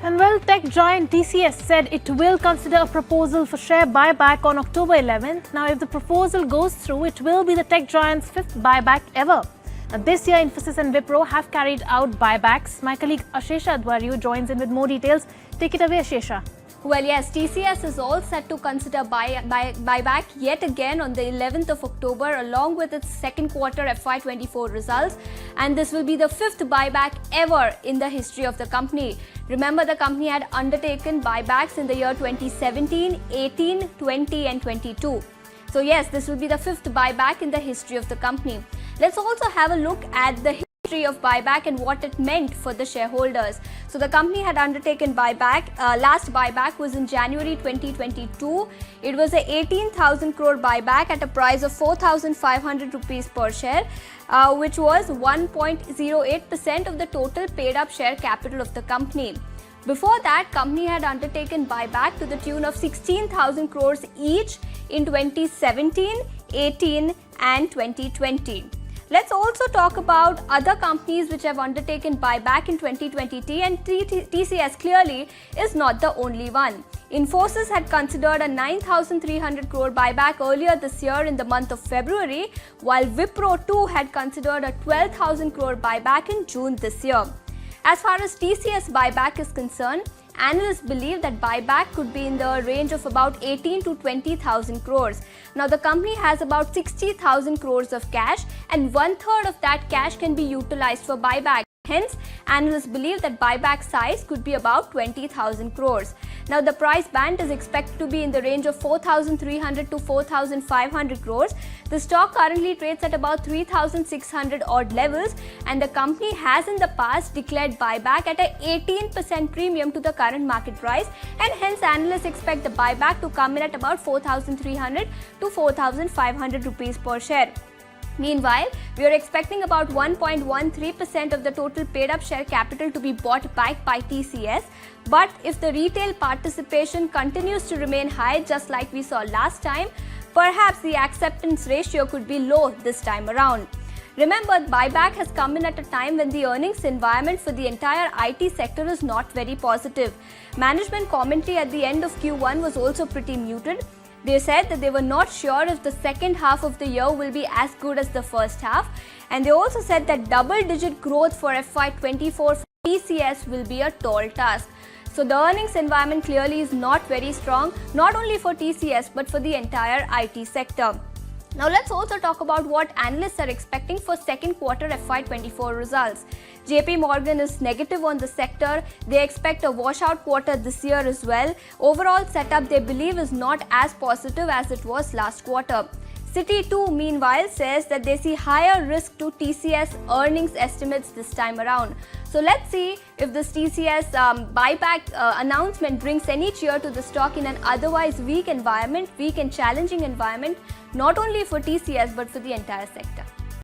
And well, tech giant TCS said it will consider a proposal for share buyback on October 11th. Now, if the proposal goes through, it will be the tech giant's 5th buyback ever. Now, this year, Infosys and Wipro have carried out buybacks. My colleague Ashesha Adwaryu joins in with more details. Take it away, Ashesha. Well, yes, TCS is all set to consider buyback yet again on the 11th of October along with its second quarter FY24 results, and this will be the 5th buyback ever in the history of the company. Remember, the company had undertaken buybacks in the year 2017, 18, 20 and 22. So yes, this will be the 5th buyback in the history of the company. Let's also have a look at the history of buyback and what it meant for the shareholders. So the company had undertaken buyback. Last buyback was in January 2022. It was a 18,000 crore buyback at a price of 4,500 rupees per share, which was 1.08% of the total paid up share capital of the company. Before that, company had undertaken buyback to the tune of 16,000 crores each in 2017, 18 and 2020. Let's also talk about other companies which have undertaken buyback in 2020, and TCS clearly is not the only one. Infosys had considered a 9,300 crore buyback earlier this year in the month of February, while Wipro too had considered a 12,000 crore buyback in June this year. As far as TCS buyback is concerned, analysts believe that buyback could be in the range of about 18 to 20,000 crores. Now, the company has about 60,000 crores of cash, and 1/3 of that cash can be utilized for buyback. Hence, analysts believe that buyback size could be about 20,000 crores. Now, the price band is expected to be in the range of 4,300 to 4,500 crores. The stock currently trades at about 3,600 odd levels, and the company has in the past declared buyback at an 18% premium to the current market price, and hence analysts expect the buyback to come in at about 4,300 to 4,500 rupees per share. Meanwhile, we are expecting about 1.13% of the total paid up share capital to be bought back by TCS. But if the retail participation continues to remain high, just like we saw last time, perhaps the acceptance ratio could be low this time around. Remember, buyback has come in at a time when the earnings environment for the entire IT sector is not very positive. Management commentary at the end of Q1 was also pretty muted. They said that they were not sure if the second half of the year will be as good as the first half, and they also said that double-digit growth for FY24 for TCS will be a tall task. So the earnings environment clearly is not very strong, not only for TCS but for the entire IT sector. Now let's also talk about what analysts are expecting for second quarter FY24 results. JP Morgan is negative on the sector. They expect a washout quarter this year as well. Overall setup they believe is not as positive as it was last quarter. Citi too, meanwhile, says that they see higher risk to TCS earnings estimates this time around. So let's see if this TCS buyback announcement brings any cheer to the stock in an otherwise weak and challenging environment, not only for TCS but for the entire sector.